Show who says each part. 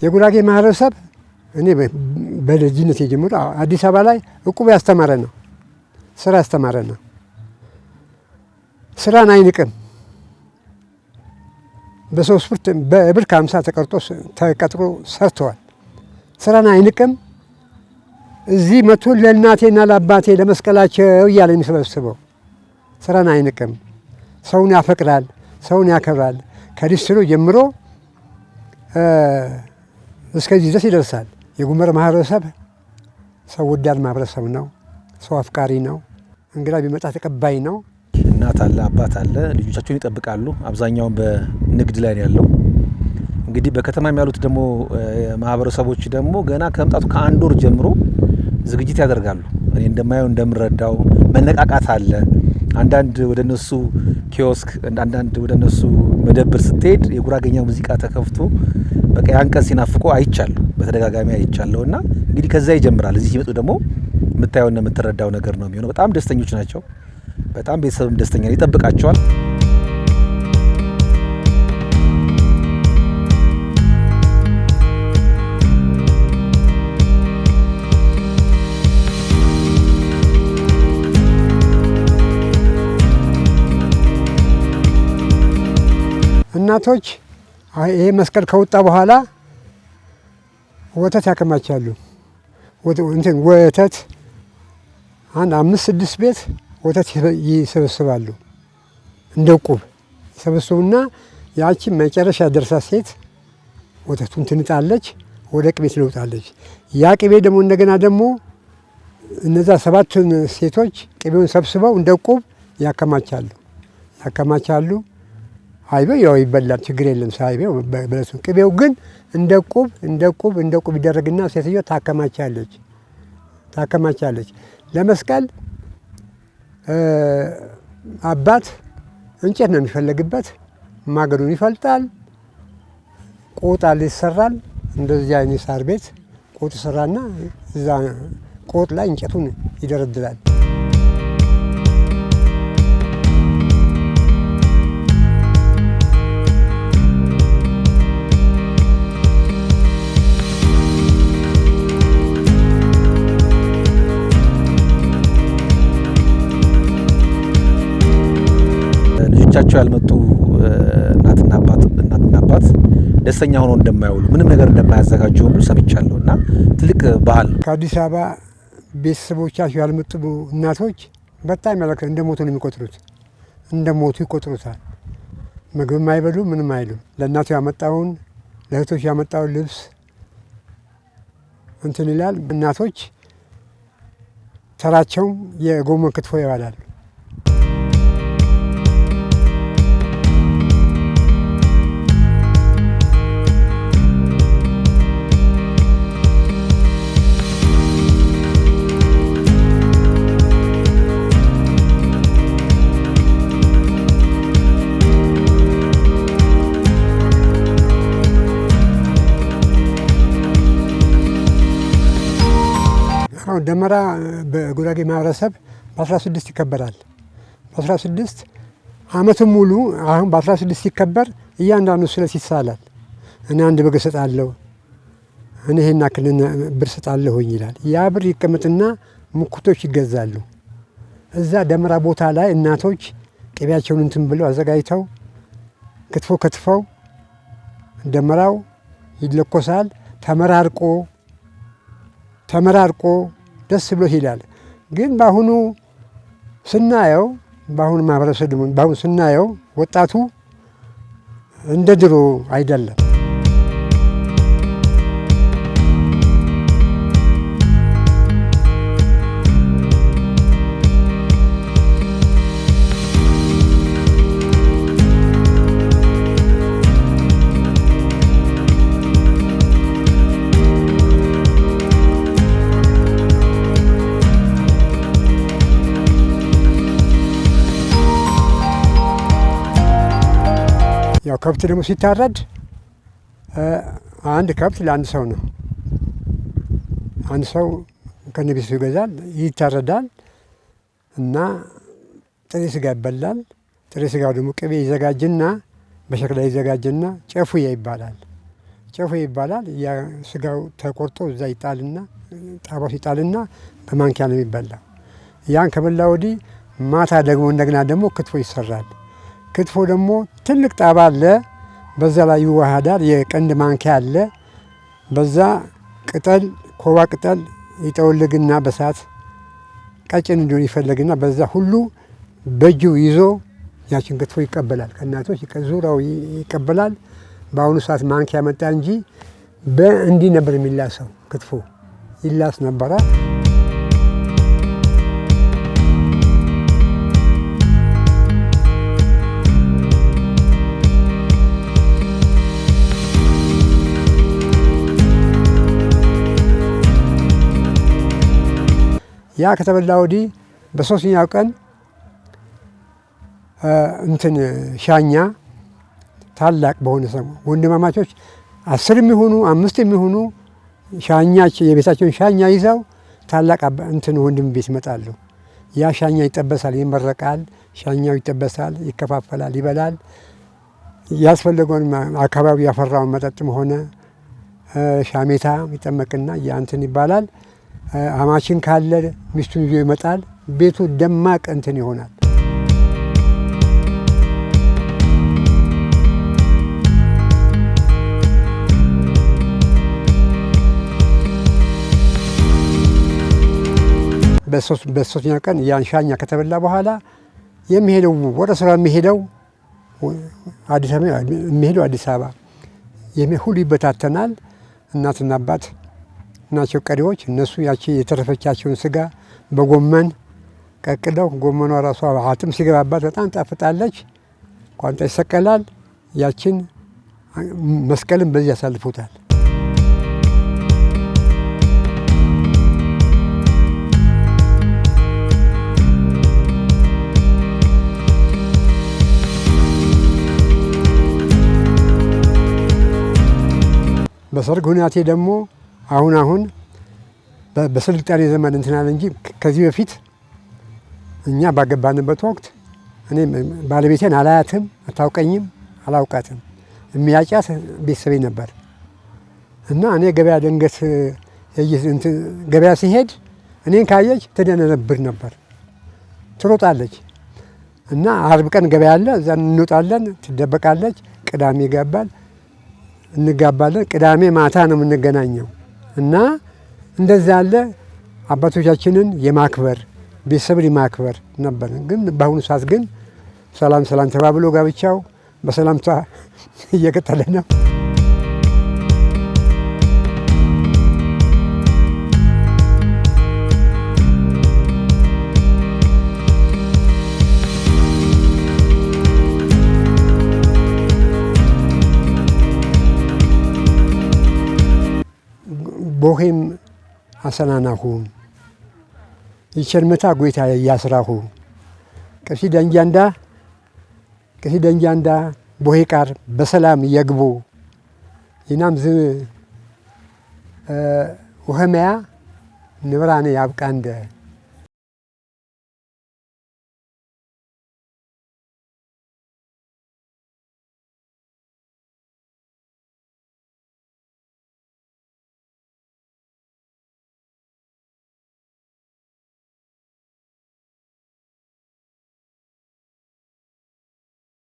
Speaker 1: የጉራጌ ማህበረሰብ እኔ በልጅነት ጀምሮ አዲስ አበባ ላይ እቁብ ያስተማረ ነው፣ ስራ ያስተማረ ነው። ስራን አይንቅም። በብር ከ50 ተቀጥሮ ሰርተዋል። ስራን አይንቅም። እዚህ መቶ ለእናቴና ለአባቴ ለመስቀላቸው እያለ የሚሰበስበው ስራን አይንቅም። ሰውን ያፈቅራል፣ ሰውን ያከብራል። ከዲስትሮ ጀምሮ እስከዚህ ድረስ ይደርሳል። የጉመር ማህበረሰብ ሰው ወዳድ ማህበረሰብ ነው። ሰው አፍቃሪ ነው። እንግዳ ቢመጣ ተቀባይ ነው።
Speaker 2: እናት አለ፣ አባት አለ፣ ልጆቻቸውን ይጠብቃሉ። አብዛኛውን በንግድ ላይ ነው ያለው። እንግዲህ በከተማ ያሉት ደግሞ ማህበረሰቦች ደግሞ ገና ከመምጣቱ ከአንድ ወር ጀምሮ ዝግጅት ያደርጋሉ። እኔ እንደማየው እንደምረዳው መነቃቃት አለ። አንዳንድ ወደ እነሱ ኪዮስክ፣ አንዳንድ ወደ እነሱ መደብር ስትሄድ የጉራጌኛ ሙዚቃ ተከፍቶ በቃ ያን ቀን ሲናፍቁ አይቻለሁ፣ በተደጋጋሚ አይቻለሁ። እና እንግዲህ ከዛ ይጀምራል። እዚህ ሲመጡ ደግሞ የምታየውና የምትረዳው ነገር ነው የሚሆነው። በጣም ደስተኞች ናቸው። በጣም ቤተሰብም ደስተኛ ይጠብቃቸዋል።
Speaker 1: እናቶች ይሄ መስቀል ከወጣ በኋላ ወተት ያከማቻሉ። ወተት አንድ 5-6 ቤት ወተት ይሰበስባሉ። እንደ ዕቁብ ይሰበስቡና ያቺ መጨረሻ ደርሳ ሴት ወተቱን ትንጣለች፣ ወደ ቅቤ ትለውጣለች። ያ ቅቤ ደግሞ እንደገና ደግሞ እነዛ 7 ሴቶች ቅቤውን ሰብስበው እንደ ዕቁብ ያከማቻሉ። አይቤው ያው ይበላል፣ ችግር የለም። ሳይቤው በለሱ ቅቤው ግን እንደ ዕቁብ ይደረግና ሴትዮዋ ታከማቻለች። ለመስቀል አባት እንጨት ነው የሚፈለግበት። ማገዱን ይፈልጣል። ቆጥ ይሰራል። እንደዚህ አይነት ሳር ቤት ቆጥ ይሰራና እዛ ቆጥ ላይ እንጨቱን ይደረድራል።
Speaker 2: ልጆቻቸው ያልመጡ እናትና አባት ደስተኛ ሆኖ እንደማይውሉ ምንም ነገር እንደማያዘጋጁ ሁሉ ሰምቻለሁ። እና ትልቅ ባህል ነው።
Speaker 1: ከአዲስ አበባ ቤተሰቦቻቸው ያልመጡ እናቶች በጣም እንደሞቱ ነው የሚቆጥሩት። እንደሞቱ ይቆጥሩታል። ምግብም አይበሉ፣ ምንም አይሉ። ለእናቱ ያመጣውን ለእህቶች ያመጣውን ልብስ እንትን ይላል። እናቶች ተራቸው የጎመን ክትፎ ይባላሉ። ደመራ በጉራጌ ማህበረሰብ በ16 ይከበራል። በ16 ዓመቱን ሙሉ አሁን በ16 ሲከበር እያንዳንዱ ስለት ይሳላል። እኔ አንድ በግ እሰጣለሁ፣ እኔ ይሄን ያክል ብር እሰጣለሁኝ ይላል። ያ ብር ይቀመጥና ሙክቶች ይገዛሉ። እዛ ደመራ ቦታ ላይ እናቶች ቅቤያቸውን እንትን ብለው አዘጋጅተው ክትፎ ከትፈው ደመራው ይለኮሳል። ተመራርቆ ደስ ብሎ ይላል። ግን በአሁኑ ማህበረሰብ በአሁኑ ስናየው ወጣቱ እንደ ድሮ አይደለም። ያው ከብት ደግሞ ሲታረድ አንድ ከብት ለአንድ ሰው ነው። አንድ ሰው ከነቤቱ ይገዛል፣ ይታረዳል እና ጥሬ ስጋ ይበላል። ጥሬ ስጋው ደግሞ ቅቤ ይዘጋጅና በሸክላ ይዘጋጅና ጨፉያ ይባላል። ጨፌ ይባላል። ያ ስጋው ተቆርጦ እዛ ይጣልና ጣባው ይጣልና በማንኪያ ነው የሚበላው። ያን ከበላ ወዲህ ማታ ደግሞ እንደገና ደግሞ ክትፎ ይሰራል። ክትፎ ደግሞ ትልቅ ጣባ አለ፣ በዛ ላይ ይዋሃዳል። የቀንድ ማንኪያ አለ። በዛ ቅጠል ኮባ ቅጠል ይጠወልግና በሳት ቀጭን እንዲሆን ይፈለግና በዛ ሁሉ በእጁ ይዞ ያችን ክትፎ ይቀበላል። ከእናቶች ዙሪያው ይቀበላል። በአሁኑ ሰዓት ማንኪያ መጣ እንጂ በእንዲህ ነበር የሚላሰው። ክትፎ ይላስ ነበረ። ያ ከተበላ ወዲህ በሶስተኛው ቀን ሻኛ ታላቅ በሆነ ሰው ወንድማማቾች 10 የሚሆኑ 5 የሚሆኑ የቤታቸውን ሻኛ ይዘው ታላቅ ወንድም ቤት ይመጣሉ። ያ ሻኛ ይጠበሳል፣ ይመረቃል። ሻኛው ይጠበሳል፣ ይከፋፈላል፣ ይበላል። ያስፈለገውን አካባቢ ያፈራውን መጠጥም ሆነ ሻሜታ ይጠመቅና ያንትን ይባላል። አማችን ካለ ሚስቱን ይዞ ይመጣል። ቤቱ ደማቅ ይሆናል። በሶስተኛ ቀን ያን ሻኛ ከተበላ በኋላ የሚሄደው ወደ ስራ የሚሄደው አዲስ አበባ ሁሉ ይበታተናል። እናትና አባት ናቸው ቀሪዎች። እነሱ ያቺ የተረፈቻቸውን ስጋ በጎመን ቀቅለው፣ ጎመኗ ራሷ አጥም ሲገባባት በጣም ጣፍጣለች። ቋንጣ ይሰቀላል። ያችን መስቀልን በዚህ ያሳልፉታል። በሰርግ ሁናቴ ደግሞ አሁን በስልጣኔ ዘመን እንትናል እንጂ ከዚህ በፊት እኛ ባገባንበት ወቅት እኔ ባለቤቴን አላያትም፣ አታውቀኝም፣ አላውቃትም። የሚያጫት ቤተሰቤ ነበር እና እኔ ገበያ ድንገት ገበያ ሲሄድ እኔን ካየች ትደነብር ነበር፣ ትሮጣለች። እና አርብ ቀን ገበያ አለ፣ እዛ እንወጣለን፣ ትደበቃለች። ቅዳሜ እንጋባለን። ቅዳሜ ማታ ነው የምንገናኘው። እና እንደዛ ያለ አባቶቻችንን የማክበር ቤተሰብን የማክበር ነበር። ግን በአሁኑ ሰዓት ግን ሰላም ተባብሎ ጋብቻው በሰላምታ እየቀጠለ ነው። ቦሄም አሰናናሁ ይቸርመታ ጎይታ ያስራሁ ቀሲ ደንጃንዳ ቦሄ ቃር በሰላም የግቡ ይናም ውኸመያ ንብራኔ ያብቃንደ